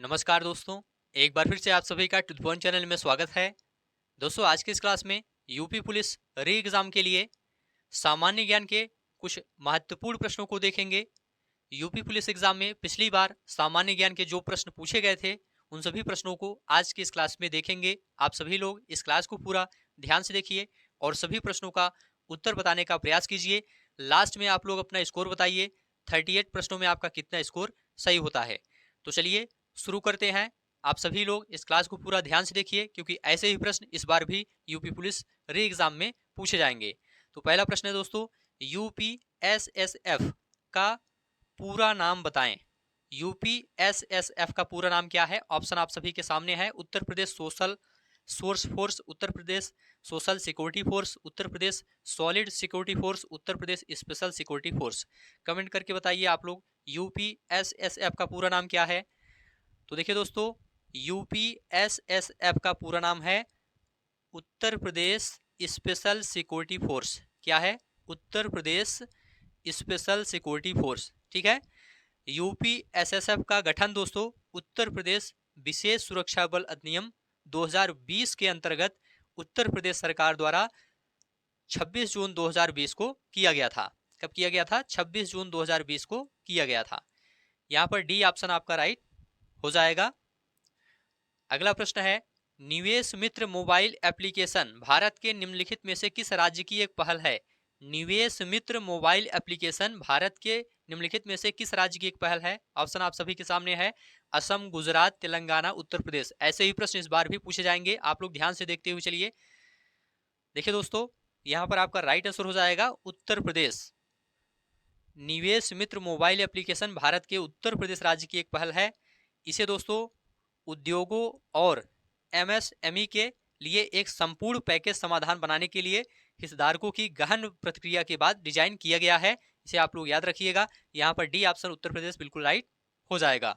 नमस्कार दोस्तों। एक बार फिर से आप सभी का टू पॉइंट चैनल में स्वागत है। दोस्तों, आज की इस क्लास में यूपी पुलिस री एग्जाम के लिए सामान्य ज्ञान के कुछ महत्वपूर्ण प्रश्नों को देखेंगे। यूपी पुलिस एग्जाम में पिछली बार सामान्य ज्ञान के जो प्रश्न पूछे गए थे उन सभी प्रश्नों को आज की इस क्लास में देखेंगे। आप सभी लोग इस क्लास को पूरा ध्यान से देखिए और सभी प्रश्नों का उत्तर बताने का प्रयास कीजिए। लास्ट में आप लोग अपना स्कोर बताइए, 38 प्रश्नों में आपका कितना स्कोर सही होता है। तो चलिए शुरू करते हैं। आप सभी लोग इस क्लास को पूरा ध्यान से देखिए क्योंकि ऐसे ही प्रश्न इस बार भी यूपी पुलिस री एग्जाम में पूछे जाएंगे। तो पहला प्रश्न है दोस्तों, यूपीएसएसएफ का पूरा नाम बताएं। यूपीएसएसएफ का पूरा नाम क्या है? ऑप्शन आप सभी के सामने है। Uttar Pradesh social source force, Uttar Pradesh social security force, Uttar Pradesh solid security force, Uttar Pradesh special security force. Comment करके बताइए आप लोग यूपीएसएसएफ का पूरा नाम क्या है। तो देखिए दोस्तों, यूपीएसएसएफ का पूरा नाम है Uttar Pradesh special security force. क्या है? Uttar Pradesh special security force. ठीक है। यूपीएसएसएफ का गठन दोस्तों उत्तर प्रदेश विशेष सुरक्षा बल अधिनियम 2020 के अंतर्गत उत्तर प्रदेश सरकार द्वारा 26 जून 2020 को किया गया था। कब किया गया था? 26 जून 2020 को किया गया था। यहां पर डी ऑप्शन आपका राइट हो जाएगा। अगला प्रश्न है, निवेश मित्र मोबाइल एप्लीकेशन भारत के निम्नलिखित में से किस राज्य की एक पहल है? निवेश मित्र मोबाइल एप्लीकेशन भारत के निम्नलिखित में से किस राज्य की एक पहल है? ऑप्शन आप सभी के सामने है। असम, गुजरात, तेलंगाना, उत्तर प्रदेश। ऐसे ही प्रश्न इस बार भी पूछे जाएंगे। आप लोग ध्यान से देखते हुए चलिए। देखिए दोस्तों, यहां पर आपका राइट आंसर हो जाएगा उत्तर प्रदेश। निवेश मित्र मोबाइल एप्लीकेशन भारत के उत्तर प्रदेश राज्य की एक पहल है। इसे दोस्तों उद्योगों और एमएसएमई के लिए एक संपूर्ण पैकेज समाधान बनाने के लिए हितधारकों की गहन प्रतिक्रिया के बाद डिजाइन किया गया है। इसे आप लोग याद रखिएगा। यहां पर डी ऑप्शन उत्तर प्रदेश बिल्कुल राइट हो जाएगा।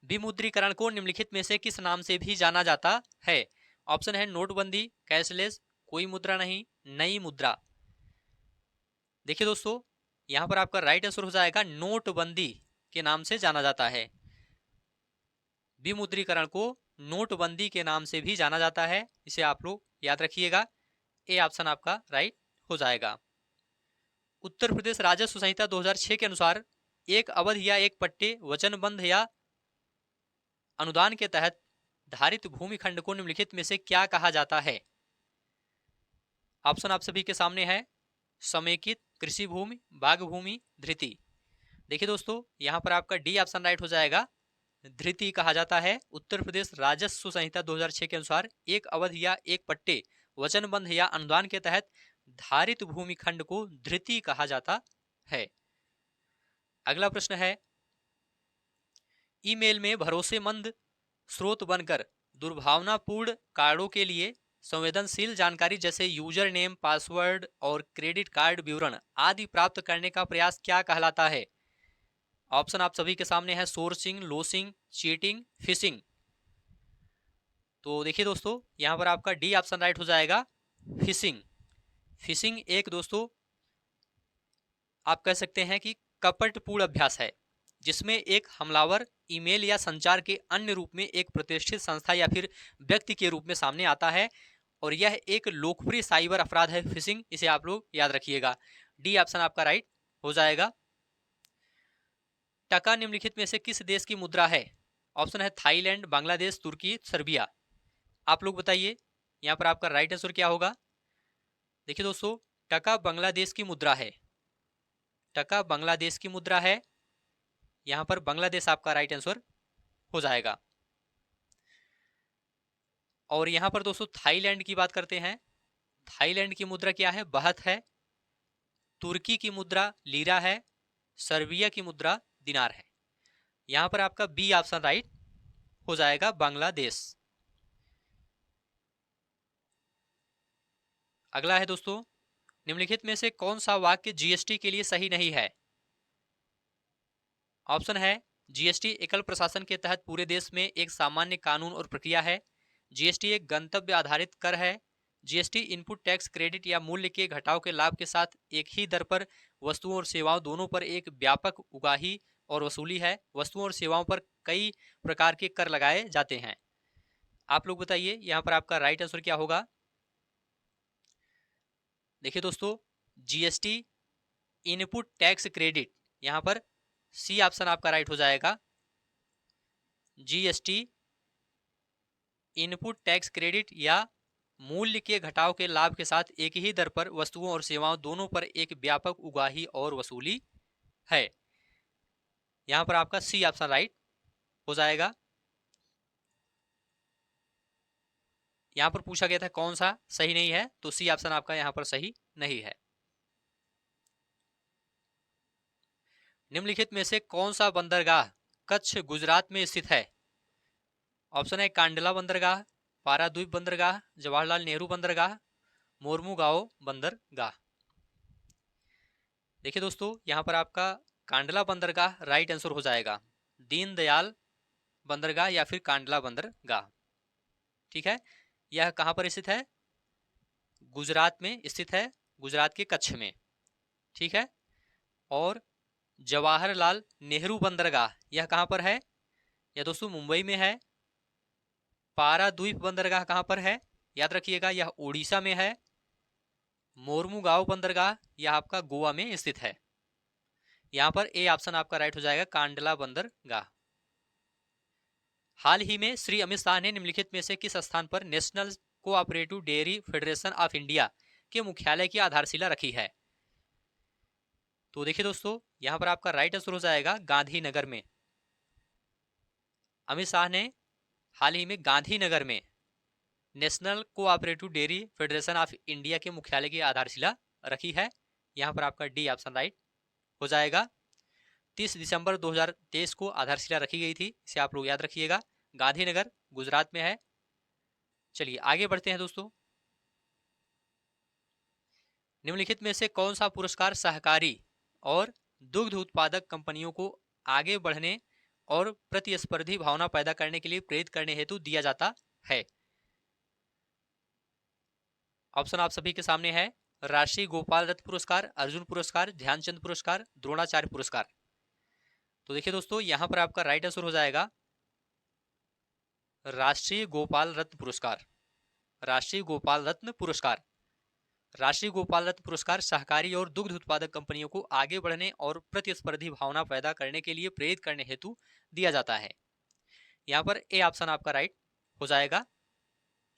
विमुद्रीकरण को निम्नलिखित में से किस नाम से भी जाना जाता है? ऑप्शन है नोटबंदी, कैशलेस, कोई मुद्रा नहीं, नई मुद्रा। देखिए दोस्तों, यहां पर आपका राइट आंसर हो जाएगा नोटबंदी के नाम से जाना जाता है। विमुद्रीकरण को नोटबंदी के नाम से भी जाना जाता है। इसे आप लोग याद रखिएगा। ए ऑप्शन आपका राइट हो जाएगा। उत्तर प्रदेश राजस्व संहिता 2006 के अनुसार एक अवध या एक पट्टे वचनबंध या अनुदान के तहत धारित भूमि खंड को निम्नलिखित में से क्या कहा जाता है? ऑप्शन आप सभी के सामने है। समेकित, कृषि भूमि, बाग भूमि, धृति। देखिए दोस्तों, यहां पर आपका डी ऑप्शन राइट हो जाएगा। धृति कहा जाता है। उत्तर प्रदेश राजस्व संहिता 2006 के अनुसार एक अवध या एक पट्टे वचनबंध या अनुदान के तहत धारित भूमि खंड को धृति कहा जाता है। अगला प्रश्न है, ईमेल में भरोसेमंद स्रोत बनकर दुर्भावनापूर्ण कार्डों के लिए संवेदनशील जानकारी जैसे यूजर नेम, पासवर्ड और क्रेडिट कार्ड विवरण आदि प्राप्त करने का प्रयास क्या कहलाता है? ऑप्शन आप सभी के सामने है। Sourcing, losing, cheating, fishing. तो देखिए दोस्तों, यहां पर आपका डी ऑप्शन राइट हो जाएगा, फिशिंग। फिशिंग एक दोस्तों आप कह सकते हैं कि कपटपूर्ण अभ्यास है जिसमें एक हमलावर ईमेल या संचार के अन्य रूप में एक प्रतिष्ठित संस्था या फिर व्यक्ति के रूप में सामने आता है और यह एक लोकप्रिय साइबर अपराध है फिशिंग। इसे आप लोग याद रखिएगा। डी ऑप्शन आपका राइट हो जाएगा। टका निम्नलिखित में से किस देश की मुद्रा है? ऑप्शन है थाईलैंड, बांग्लादेश, तुर्की, सर्बिया। आप लोग बताइए यहां पर आपका राइट आंसर क्या होगा। देखिए दोस्तों, टका बांग्लादेश की मुद्रा है। टका बांग्लादेश की मुद्रा है। यहां पर बांग्लादेश आपका राइट आंसर हो जाएगा। और यहां पर दोस्तों थाईलैंड की बात करते हैं। थाईलैंड की मुद्रा क्या है? बहत है। तुर्की की मुद्रा लीरा है। सर्बिया की मुद्रा दिनार है। यहां पर आपका बी ऑप्शन राइट हो जाएगा, बांग्लादेश। अगला है दोस्तों, निम्नलिखित में से कौन सा वाक्य जीएसटी के लिए सही नहीं है? ऑप्शन है, जीएसटी एकल प्रशासन के तहत पूरे देश में एक सामान्य कानून और प्रक्रिया है। जीएसटी एक गंतव्य आधारित कर है। जीएसटी इनपुट टैक्स, क्रेडिट या मूल्य के घटाव के लाभ के साथ एक ही दर पर वस्तुओं और सेवाओं दोनों पर एक व्यापक उगाही और वसूली है। वस्तुओं और सेवाओं पर कई प्रकार के कर लगाए जाते हैं। आप लोग बताइए यहाँ पर आपका राइट आंसर क्या होगा। देखिए दोस्तों, जीएसटी, इनपुट टैक्स क्रेडिट, यहाँ पर सी ऑप्शन आपका राइट हो जाएगा। जीएसटी, इनपुट टैक्स क्रेडिट या मूल्य के घटाव के लाभ के साथ एक ही दर पर वस्तुओं और सेवाओं दोनों पर एक व्यापक उगाही और वसूली है। यहां पर आपका सी ऑप्शन राइट हो जाएगा। यहां पर पूछा गया था कौन सा सही नहीं है, तो सी ऑप्शन आपका यहां पर सही नहीं है। निम्नलिखित में से कौन सा बंदरगाह कच्छ गुजरात में स्थित है। ऑप्शन है कांडला बंदरगाह, पारादीप बंदरगाह, जवाहरलाल नेहरू बंदरगाह, मोरमुगांव बंदरगाह। देखिए दोस्तों, यहां पर आपका कांडला बंदरगाह राइट आंसर हो जाएगा। दीनदयाल बंदरगाह या फिर कांडला बंदरगाह, ठीक है। यह कहां पर स्थित है, गुजरात में स्थित है, गुजरात के कच्छ में, ठीक है। और जवाहरलाल नेहरू बंदरगाह यह कहां पर है, यह दोस्तों मुंबई में है। पारादीप बंदरगाह कहां पर है, याद रखिएगा यह उड़ीसा में है। मोरमुगांव बंदरगाह यह आपका गोवा में स्थित है। यहां पर ए ऑप्शन आपका राइट हो जाएगा, कांडला बंदरगाह। हाल ही में श्री अमित शाह ने निम्नलिखित में से किस स्थान पर national cooperative dairy federation of India के मुख्यालय की आधारशिला रखी है। तो देखिए दोस्तों, यहां पर आपका राइट आंसर हो जाएगा गांधीनगर में। अमित शाह ने हाल ही में गांधीनगर में national cooperative dairy federation of India के मुख्यालय की आधारशिला रखी है। यहां पर आपका डी ऑप्शन राइट हो जाएगा। 30 दिसंबर 2023 को आधारशिला रखी गई थी, इसे आप लोग याद रखिएगा। गांधीनगर गुजरात में है। चलिए आगे बढ़ते हैं दोस्तों। निम्नलिखित में से कौन सा पुरस्कार सहकारी और दुग्ध उत्पादक कंपनियों को आगे बढ़ने और प्रतिस्पर्धी भावना पैदा करने के लिए प्रेरित करने हेतु दिया जाता है। ऑप्शन आप सभी के सामने है, राष्ट्रीय गोपाल रत्न पुरस्कार, अर्जुन पुरस्कार, ध्यानचंद पुरस्कार, द्रोणाचार्य पुरस्कार। तो देखिए दोस्तों, यहां पर आपका राइट आंसर हो जाएगा राष्ट्रीय गोपाल रत्न पुरस्कार। राष्ट्रीय गोपाल रत्न पुरस्कार, राष्ट्रीय गोपाल रत्न पुरस्कार सहकारी और दुग्ध उत्पादक कंपनियों को आगे बढ़ने और प्रतिस्पर्धी भावना पैदा करने के लिए प्रेरित करने हेतु दिया जाता है। यहां पर ए ऑप्शन आपका राइट हो जाएगा।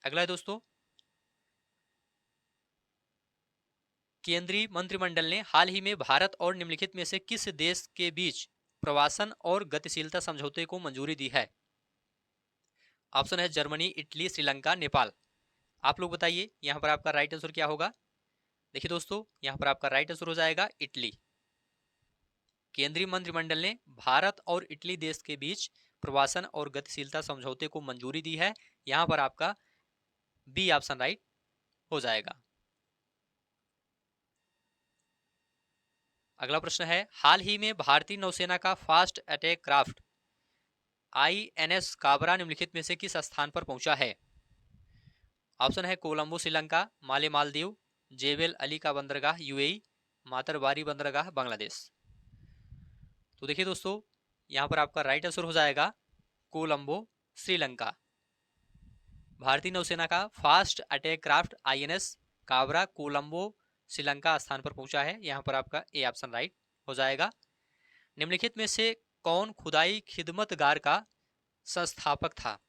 अगला है दोस्तों, केंद्रीय मंत्रिमंडल ने हाल ही में भारत और निम्नलिखित में से किस देश के बीच प्रवासन और गतिशीलता समझौते को मंजूरी दी है। ऑप्शन है जर्मनी, इटली, श्रीलंका, नेपाल। आप लोग बताइए यहां पर आपका राइट आंसर क्या होगा। देखिए दोस्तों, यहां पर आपका राइट आंसर हो जाएगा इटली। केंद्रीय मंत्रिमंडल ने भारत और इटली देश के बीच प्रवासन और गतिशीलता समझौते को मंजूरी दी है। यहां पर आपका बी ऑप्शन राइट हो जाएगा। अगला प्रश्न है, हाल ही में भारतीय नौसेना का fast attack craft INS Kabra निम्नलिखित में से किस स्थान पर पहुंचा है। ऑप्शन है कोलंबो श्रीलंका, माले मालदीव, जेबेल अली का बंदरगाह यूएई, मातरबारी बंदरगाह बांग्लादेश। तो देखिए दोस्तों, यहां पर आपका राइट आंसर हो जाएगा कोलंबो श्रीलंका। भारतीय नौसेना का fast attack craft INS Kabra Colombo Sri Lanka स्थान पर पहुंचा है। यहां पर आपका ए ऑप्शन राइट हो जाएगा। निम्नलिखित में से कौन खुदाई खिदमतगार का संस्थापक था।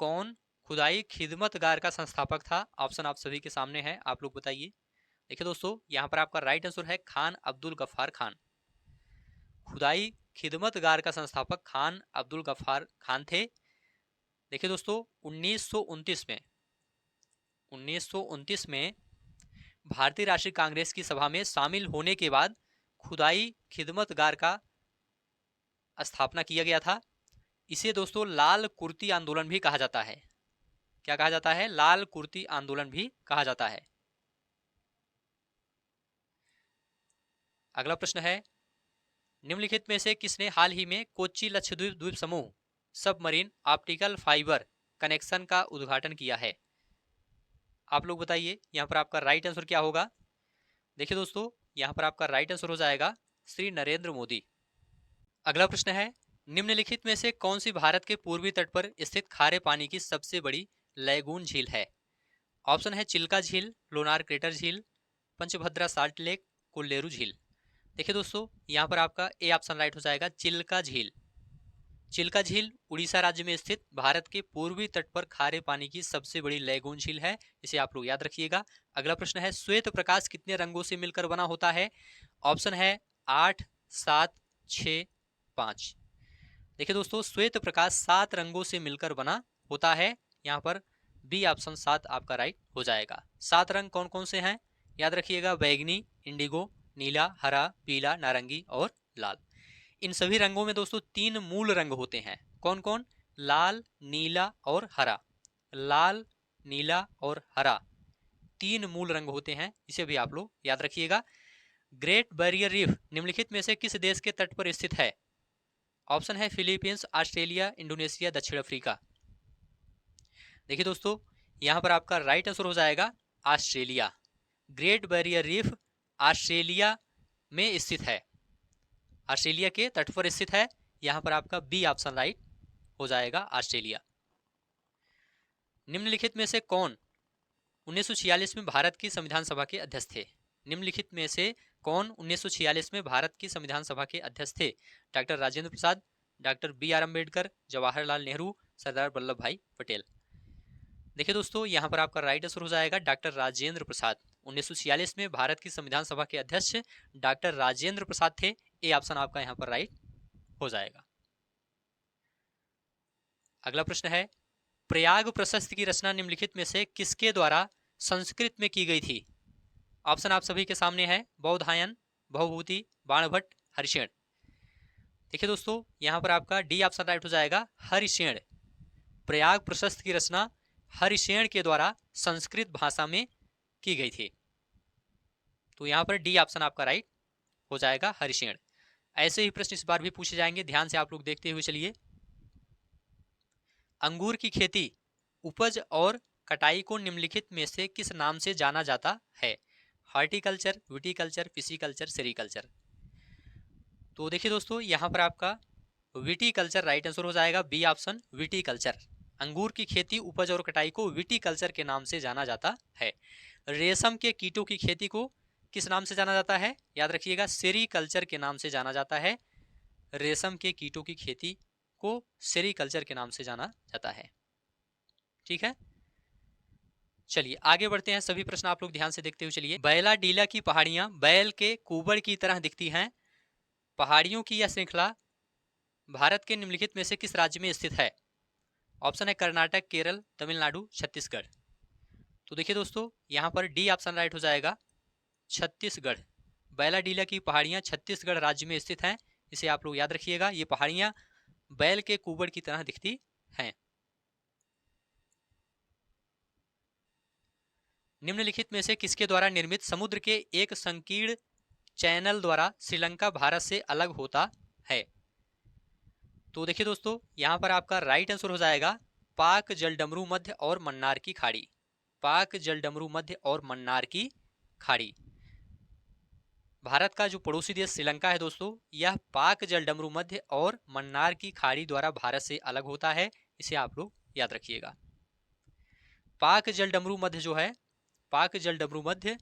कौन खुदाई खिदमतगार का संस्थापक था। ऑप्शन आप सभी के सामने है, आप लोग बताइए। देखिए दोस्तों, यहां पर आपका राइट आंसर है खान अब्दुल गफ्फार खान। खुदाई खिदमतगार का संस्थापक खान अब्दुल गफ्फार खान थे। देखिए दोस्तों, 1929 में भारतीय राष्ट्रीय कांग्रेस की सभा में शामिल होने के बाद खुदाई खिदमतगार का स्थापना किया गया था। इसे दोस्तों लाल कुर्ती आंदोलन भी कहा जाता है। क्या कहा जाता है, लाल कुर्ती आंदोलन भी कहा जाता है। अगला प्रश्न है, निम्नलिखित में से किसने हाल ही में कोच्चि लक्षद्वीप द्वीप समूह सबमरीन ऑप्टिकल फाइबर कनेक्शन का उद्घाटन किया है। आप लोग बताइए यहां पर आपका राइट आंसर क्या होगा। देखिए दोस्तों, यहां पर आपका राइट आंसर हो जाएगा श्री नरेंद्र मोदी। अगला प्रश्न है, निम्नलिखित में से कौन सी भारत के पूर्वी तट पर स्थित खारे पानी की सबसे बड़ी लैगून झील है? ऑप्शन है चिल्का झील, लोनार क्रेटर झील, पंचभद्रा साल्ट लेक, कोल्लेरू झील। देखिए दोस्तों, यहाँ पर आपका ए ऑप्शन राइट हो जाएगा, चिल्का झील। चिल्का झील उड़ीसा राज्य में स्थित भारत के पूर्वी तट पर खारे पानी की सबसे बड़ी लैगून झील है, इसे आप लोग याद रखिएगा। अगला प्रश्न है, श्वेत प्रकाश कितने रंगों से मिलकर बना होता है? ऑप्शन है 8, 7, 6, 5। देखिए दोस्तों, श्वेत प्रकाश 7 रंगों से मिलकर बना होता है। यहाँ पर बी ऑप्शन 7 आपका राइट हो जाएगा। 7 रंग कौन कौन से हैं? याद रखिएगा, बैगनी, इंडिगो, नीला, हरा, पीला, नारंगी और लाल। इन सभी रंगों में दोस्तों 3 मूल रंग होते हैं। कौन कौन? लाल, नीला और हरा। लाल, नीला और हरा 3 मूल रंग होते हैं, इसे भी आप लोग याद रखिएगा। ग्रेट बैरियर रीफ निम्नलिखित में से किस देश के तट पर स्थित है? ऑप्शन है फिलीपींस, ऑस्ट्रेलिया, इंडोनेशिया, दक्षिण अफ्रीका। देखिए दोस्तों, यहां पर आपका राइट आंसर हो जाएगा Australia. Great barrier reef Australia में स्थित है, ऑस्ट्रेलिया के तट पर स्थित है। यहां पर आपका बी ऑप्शन राइट हो जाएगा, ऑस्ट्रेलिया। निम्नलिखित में से कौन 1946 में भारत की संविधान सभा के अध्यक्ष थे? निम्नलिखित में से कौन 1946 में भारत की संविधान सभा के अध्यक्ष थे? Doctor Rajendra Prasad, doctor B R Ambedkar, Jawaharlal Nehru, Sardar Vallabh Bhai Patel. देखिए दोस्तों, यहाँ पर आपका राइट आंसर हो जाएगा डॉक्टर राजेंद्र प्रसाद। 1946 में भारत की संविधान सभा के अध्यक्ष डॉक्टर राजेंद्र प्रसाद थे। ए ऑप्शन आपका यहाँ पर राइट हो जाएगा। अगला प्रश्न है, प्रयाग प्रशस्ति की रचना निम्नलिखित में से किसके द्वारा संस्कृत में की गई थी? ऑप्शन आप सभी के सामने है, बौधायन, भवभूति, बाणभट्ट, हरिशेन। देखिए दोस्तों, यहाँ पर आपका डी ऑप्शन राइट हो जाएगा, हरिशेन। प्रयाग प्रशस्ति की रचना हरिशेन के द्वारा संस्कृत भाषा में की गई थी। तो यहाँ पर डी ऑप्शन आपका राइट हो जाएगा, हरिशेन। ऐसे ही प्रश्न इस बार भी पूछे जाएंगे, ध्यान से आप लोग देखते हुए चलिए। अंगूर की खेती, उपज और कटाई को निम्नलिखित में से किस नाम से जाना जाता है? Horticulture, viticulture, pisciculture, sericulture. तो देखिए दोस्तों, यहाँ पर आपका विटीकल्चर राइट आंसर हो जाएगा, बी ऑप्शन विटीकल्चर। अंगूर की खेती, उपज और कटाई को विटीकल्चर के नाम से जाना जाता है। रेशम के कीटों की खेती को किस नाम से जाना जाता है? याद रखिएगा, सेरीकल्चर के नाम से जाना जाता है। रेशम के कीटों की खेती को सेरीकल्चर के नाम से जाना जाता है। ठीक है, चलिए आगे बढ़ते हैं। सभी प्रश्न आप लोग ध्यान से देखते हुए चलिए। बैला डीला की पहाड़ियां बैल के कुबड़ की तरह दिखती हैं। पहाड़ियों की यह श्रृंखला भारत के निम्नलिखित में से किस राज्य में स्थित है? ऑप्शन है कर्नाटक, केरल, तमिलनाडु, छत्तीसगढ़। तो देखिए दोस्तों, यहाँ पर डी ऑप्शन राइट हो जाएगा, छत्तीसगढ़। बैला डीला की पहाड़ियां छत्तीसगढ़ राज्य में स्थित हैं, इसे आप लोग याद रखिएगा। ये पहाड़ियां बैल के कुबड़ की तरह दिखती हैं। निम्नलिखित में से किसके द्वारा निर्मित समुद्र के एक संकीर्ण चैनल द्वारा श्रीलंका भारत से अलग होता है? तो देखिए दोस्तों, यहां पर आपका राइट आंसर हो जाएगा, पाक जलडमरू मध्य और मन्नार की खाड़ी। पाक जलडमरू मध्य और मन्नार की खाड़ी। भारत का जो पड़ोसी देश श्रीलंका है दोस्तों, यह पाक जलडमरू मध्य और मन्नार की खाड़ी द्वारा भारत से अलग होता है, इसे आप लोग याद रखिएगा। पाक जलडमरू मध्य जो है, पाक जलडमरू मध्य,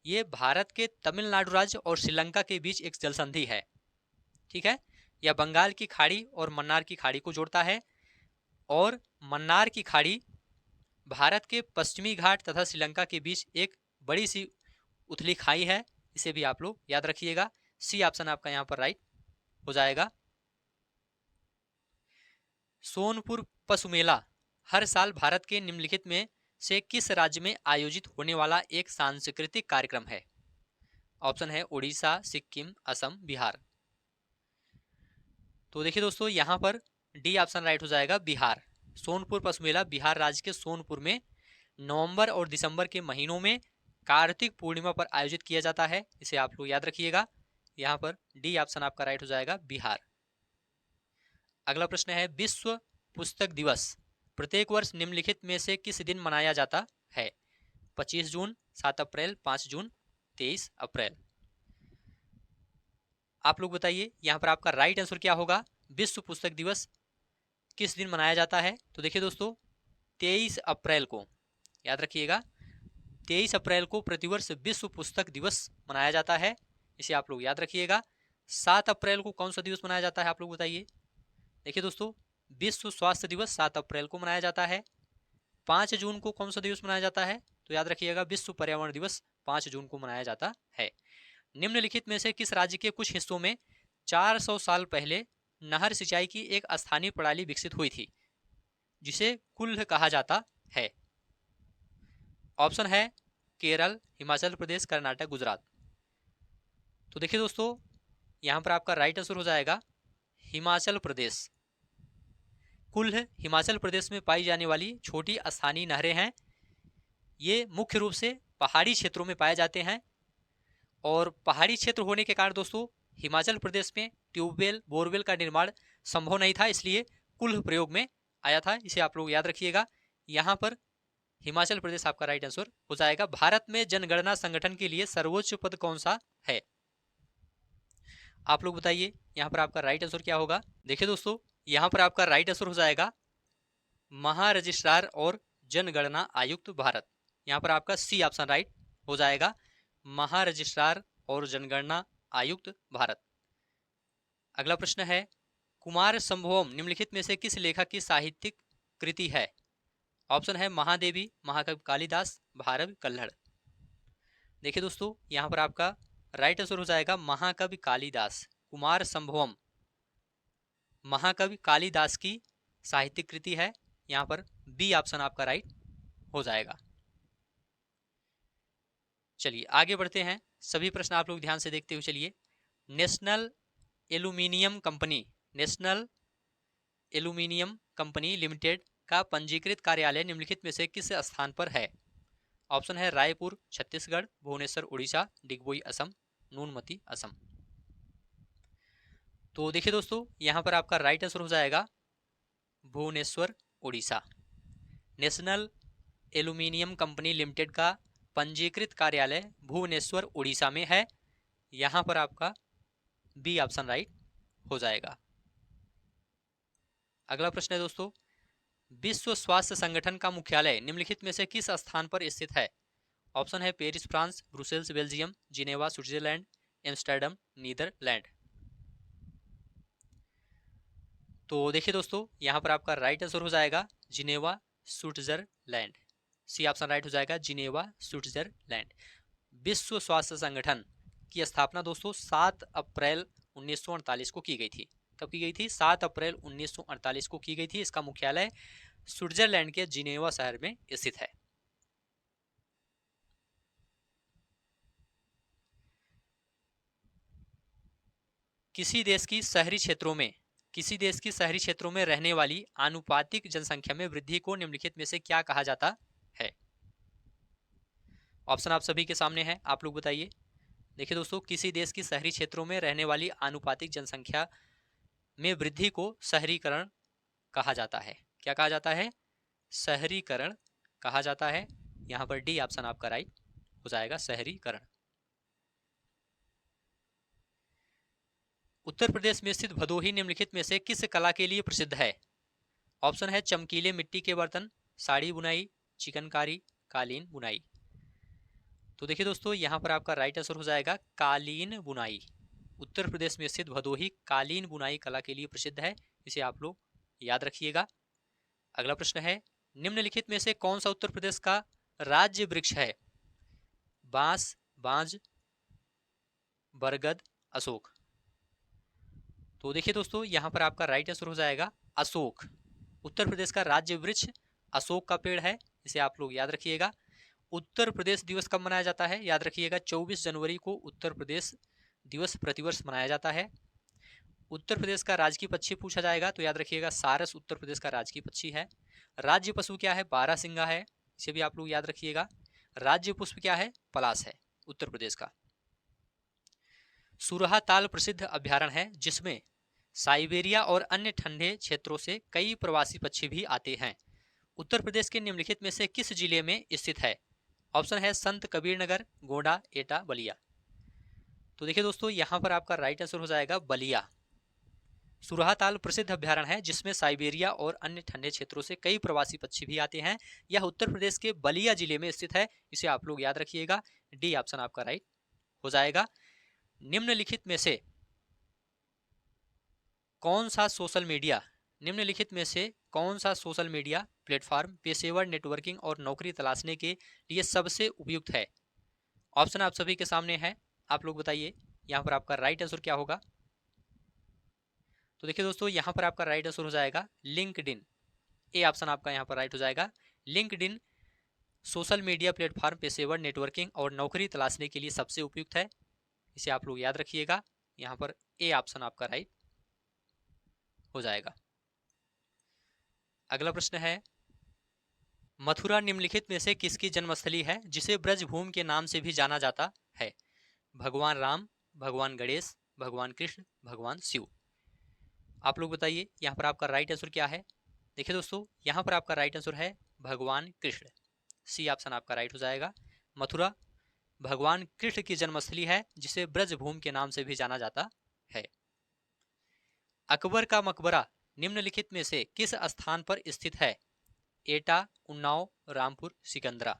ये भारत के तमिलनाडु राज्य और श्रीलंका के बीच एक जल संधि है। ठीक है, यह बंगाल की खाड़ी और मन्नार की खाड़ी को जोड़ता है। और मन्नार की खाड़ी भारत के पश्चिमी घाट तथा श्रीलंका के बीच एक बड़ी सी उथली खाई है, इसे भी आप लोग याद रखिएगा। सी ऑप्शन आपका यहाँ पर राइट हो जाएगा। सोनपुर पशु मेला हर साल भारत के निम्नलिखित में से किस राज्य में आयोजित होने वाला एक सांस्कृतिक कार्यक्रम है? ऑप्शन है उड़ीसा, सिक्किम, असम, बिहार। तो देखिए दोस्तों, यहाँ पर डी ऑप्शन राइट हो जाएगा, बिहार। सोनपुर पशु मेला बिहार राज्य के सोनपुर में नवंबर और दिसंबर के महीनों में कार्तिक पूर्णिमा पर आयोजित किया जाता है, इसे आप लोग याद रखिएगा। यहाँ पर डी ऑप्शन आपका राइट हो जाएगा, बिहार। अगला प्रश्न है, विश्व पुस्तक दिवस प्रत्येक वर्ष निम्नलिखित में से किस दिन मनाया जाता है? 25 जून, 7 अप्रैल, 5 जून, 23 अप्रैल। आप लोग बताइए, यहाँ पर आपका राइट आंसर क्या होगा? विश्व पुस्तक दिवस किस दिन मनाया जाता है? तो देखिए दोस्तों 23 अप्रैल को, याद रखिएगा 23 अप्रैल को प्रतिवर्ष विश्व पुस्तक दिवस मनाया जाता है, इसे आप लोग याद रखिएगा। 7 अप्रैल को कौन सा दिवस मनाया जाता है आप लोग बताइए? देखिए दोस्तों विश्व स्वास्थ्य दिवस 7 अप्रैल को मनाया जाता है। 5 जून को कौन सा दिवस मनाया जाता है? तो याद रखिएगा विश्व पर्यावरण दिवस 5 जून को मनाया जाता है। निम्नलिखित में से किस राज्य के कुछ हिस्सों में 400 साल पहले नहर सिंचाई की एक स्थानीय प्रणाली विकसित हुई थी जिसे कुल्ह कहा जाता है? ऑप्शन है केरल, हिमाचल प्रदेश, कर्नाटक, गुजरात। तो देखिए दोस्तों यहां पर आपका राइट आंसर हो जाएगा हिमाचल प्रदेश। कुल्ह हिमाचल प्रदेश में पाई जाने वाली छोटी स्थानीय नहरें हैं। ये मुख्य रूप से पहाड़ी क्षेत्रों में पाए जाते हैं और पहाड़ी क्षेत्र होने के कारण दोस्तों हिमाचल प्रदेश में ट्यूबवेल बोरवेल का निर्माण संभव नहीं था, इसलिए कुल्ह प्रयोग में आया था। इसे आप लोग याद रखिएगा। यहाँ पर हिमाचल प्रदेश आपका राइट आंसर हो जाएगा। भारत में जनगणना संगठन के लिए सर्वोच्च पद कौन सा है? आप लोग बताइए यहाँ पर आपका राइट आंसर क्या होगा? देखिए दोस्तों यहाँ पर आपका राइट आंसर हो जाएगा महारजिस्ट्रार और जनगणना आयुक्त भारत। यहाँ पर आपका सी ऑप्शन राइट हो जाएगा, महारजिस्ट्रार और जनगणना आयुक्त भारत। अगला प्रश्न है कुमार संभवम निम्नलिखित में से किस लेखक की साहित्यिक कृति है? ऑप्शन है महादेवी, महाकवि कालिदास, भारवी, कल्हड़। देखिए दोस्तों यहाँ पर आपका राइट आंसर हो जाएगा महाकवि कालिदास। कुमार संभवम महाकवि कालिदास की साहित्यिक कृति है। यहाँ पर बी ऑप्शन आपका राइट हो जाएगा। चलिए आगे बढ़ते हैं। सभी प्रश्न आप लोग ध्यान से देखते हुए चलिए। नेशनल एल्यूमिनियम कंपनी लिमिटेड का पंजीकृत कार्यालय निम्नलिखित में से किस स्थान पर है? ऑप्शन है रायपुर छत्तीसगढ़, भुवनेश्वर उड़ीसा, डिगबोई असम, नूनमती असम। तो देखिए दोस्तों यहाँ पर आपका राइट आंसर हो जाएगा Bhubaneswar Orissa. National aluminium company limited का पंजीकृत कार्यालय भुवनेश्वर उड़ीसा में है। यहाँ पर आपका बी ऑप्शन राइट हो जाएगा। अगला प्रश्न है दोस्तों विश्व स्वास्थ्य संगठन का मुख्यालय निम्नलिखित में से किस स्थान पर स्थित है? ऑप्शन है Paris France, Brussels Belgium, Geneva Switzerland, Amsterdam Netherland. तो देखिए दोस्तों यहाँ पर आपका राइट आंसर हो जाएगा Geneva Switzerland. C option right हो जाएगा जिनेवा स्विट्जरलैंड। विश्व स्वास्थ्य संगठन की स्थापना दोस्तों 7 अप्रैल 1948 को की गई थी। कब की गई थी? 7 अप्रैल 1948 को की गई थी। इसका मुख्यालय स्विट्जरलैंड के जिनेवा शहर में स्थित है। किसी देश की शहरी क्षेत्रों में रहने वाली आनुपातिक जनसंख्या में वृद्धि को निम्नलिखित में से क्या कहा जाता है? ऑप्शन आप सभी के सामने है, आप लोग बताइए। देखिए दोस्तों किसी देश की शहरी क्षेत्रों में रहने वाली आनुपातिक जनसंख्या में वृद्धि को शहरीकरण कहा जाता है। क्या कहा जाता है? शहरीकरण कहा जाता है। यहाँ पर डी ऑप्शन आपका राइट हो जाएगा, शहरीकरण। उत्तर प्रदेश में स्थित भदोही निम्नलिखित में से किस कला के लिए प्रसिद्ध है? ऑप्शन है चमकीले मिट्टी के बर्तन, साड़ी बुनाई, चिकनकारी, कालीन बुनाई। तो देखिए दोस्तों यहाँ पर आपका राइट आंसर हो जाएगा कालीन बुनाई। उत्तर प्रदेश में स्थित भदोही कालीन बुनाई कला के लिए प्रसिद्ध है, इसे आप लोग याद रखिएगा। अगला प्रश्न है निम्नलिखित में से कौन सा उत्तर प्रदेश का राज्य वृक्ष है? बांस, बांज, बरगद, अशोक। तो देखिए दोस्तों यहाँ पर आपका राइट आंसर हो जाएगा अशोक। उत्तर प्रदेश का राज्य वृक्ष अशोक का पेड़ है, इसे आप लोग याद रखिएगा। उत्तर प्रदेश दिवस कब मनाया जाता है? याद रखिएगा 24 जनवरी को उत्तर प्रदेश दिवस प्रतिवर्ष मनाया जाता है। उत्तर प्रदेश का राजकीय पक्षी पूछा जाएगा तो याद रखिएगा सारस उत्तर प्रदेश का राजकीय पक्षी है। राज्य पशु क्या है? बारहसिंगा है, इसे भी आप लोग याद रखिएगा। राज्य पुष्प क्या है? पलाश है उत्तर प्रदेश का। सुरहा ताल प्रसिद्ध अभ्यारण्य है जिसमें साइबेरिया और अन्य ठंडे क्षेत्रों से कई प्रवासी पक्षी भी आते हैं। उत्तर प्रदेश के निम्नलिखित में से किस जिले में स्थित है? ऑप्शन है संत कबीर नगर, गोंडा, एटा, बलिया। तो देखिए दोस्तों यहाँ पर आपका राइट आंसर हो जाएगा बलिया। सुरहाताल प्रसिद्ध अभ्यारण्य है जिसमें साइबेरिया और अन्य ठंडे क्षेत्रों से कई प्रवासी पक्षी भी आते हैं। यह उत्तर प्रदेश के बलिया जिले में स्थित है। इसे आप लोग याद रखिएगा, डी ऑप्शन आपका राइट हो जाएगा। निम्नलिखित में से कौन सा सोशल मीडिया प्लेटफॉर्म पेशेवर नेटवर्किंग और नौकरी तलाशने के लिए सबसे उपयुक्त है? ऑप्शन आप सभी के सामने है, आप लोग बताइए यहाँ पर आपका राइट आंसर क्या होगा। तो देखिए दोस्तों, यहाँ पर आपका राइट आंसर हो जाएगा लिंक्डइन। ए ऑप्शन आपका यहाँ पर राइट हो जाएगा। लिंक्डइन सोशल मीडिया प्लेटफॉर्म पेशेवर नेटवर्किंग और नौकरी तलाशने के लिए सबसे उपयुक्त है। इसे आप लोग याद रखिएगा, यहाँ पर ए ऑप्शन आपका राइट हो जाएगा। अगला प्रश्न है, मथुरा निम्नलिखित में से किसकी जन्मस्थली है जिसे ब्रजभूमि के नाम से भी जाना जाता है? भगवान राम, भगवान गणेश, भगवान कृष्ण, भगवान शिव। आप लोग बताइए यहाँ पर आपका राइट आंसर क्या है। देखिए दोस्तों, यहाँ पर आपका राइट आंसर है भगवान कृष्ण। सी ऑप्शन आपका राइट हो जाएगा। मथुरा भगवान कृष्ण की जन्मस्थली है जिसे ब्रजभूमि के नाम से भी जाना जाता है। अकबर का मकबरा निम्नलिखित में से किस स्थान पर स्थित है? एटा, उन्नाव, रामपुर, सिकंदरा।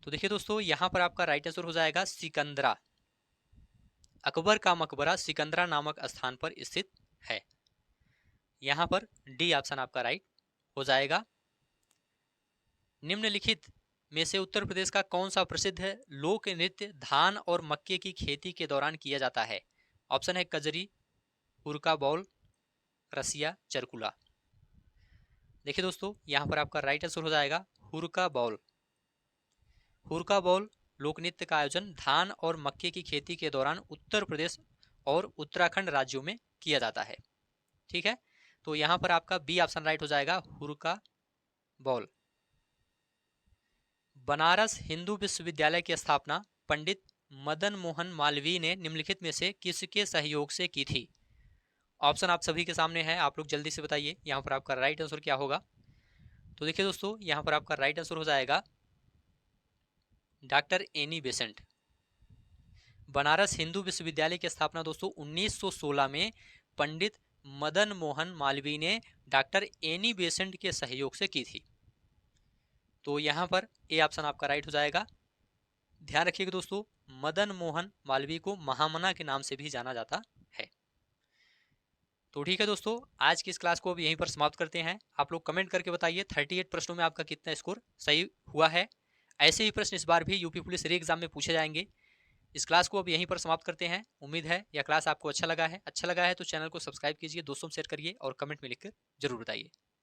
तो देखिए दोस्तों, यहां पर आपका राइट आंसर हो जाएगा सिकंदरा। अकबर का मकबरा सिकंदरा नामक स्थान पर स्थित है। यहां पर डी ऑप्शन आपका राइट हो जाएगा। निम्नलिखित में से उत्तर प्रदेश का कौन सा प्रसिद्ध लोक नृत्य धान और मक्के की खेती के दौरान किया जाता है? ऑप्शन है कजरी, हुरका बॉल, रसिया, चरकुला। देखिए दोस्तों, यहां पर आपका राइट आंसर हो जाएगा हुरका बॉल। हुरका बॉल लोक नृत्य का आयोजन धान और मक्के की खेती के दौरान उत्तर प्रदेश और उत्तराखंड राज्यों में किया जाता है। ठीक है, तो यहां पर आपका बी ऑप्शन राइट हो जाएगा, हुरका बॉल। बनारस हिंदू विश्वविद्यालय की स्थापना पंडित मदन मोहन मालवीय ने निम्नलिखित में से किसके सहयोग से की थी? ऑप्शन आप सभी के सामने है, आप लोग जल्दी से बताइए यहाँ पर आपका राइट आंसर क्या होगा। तो देखिए दोस्तों, यहाँ पर आपका राइट आंसर हो जाएगा doctor Annie Besant. Banaras Hindu विश्वविद्यालय की स्थापना दोस्तों 1916 में पंडित मदन मोहन मालवीय ने डॉक्टर एनी बेसेंट के सहयोग से की थी। तो यहाँ पर ए ऑप्शन आपका राइट हो जाएगा। ध्यान रखिएगा दोस्तों, मदन मोहन मालवीय को महामना के नाम से भी जाना जाता है। तो ठीक है दोस्तों, आज की इस क्लास को अब यहीं पर समाप्त करते हैं। आप लोग कमेंट करके बताइए 38 प्रश्नों में आपका कितना स्कोर सही हुआ है। ऐसे ही प्रश्न इस बार भी यूपी पुलिस री एग्जाम में पूछे जाएंगे। इस क्लास को अब यहीं पर समाप्त करते हैं। उम्मीद है यह क्लास आपको अच्छा लगा है तो चैनल को सब्सक्राइब कीजिए, दोस्तों में शेयर करिए और कमेंट में लिखकर जरूर बताइए।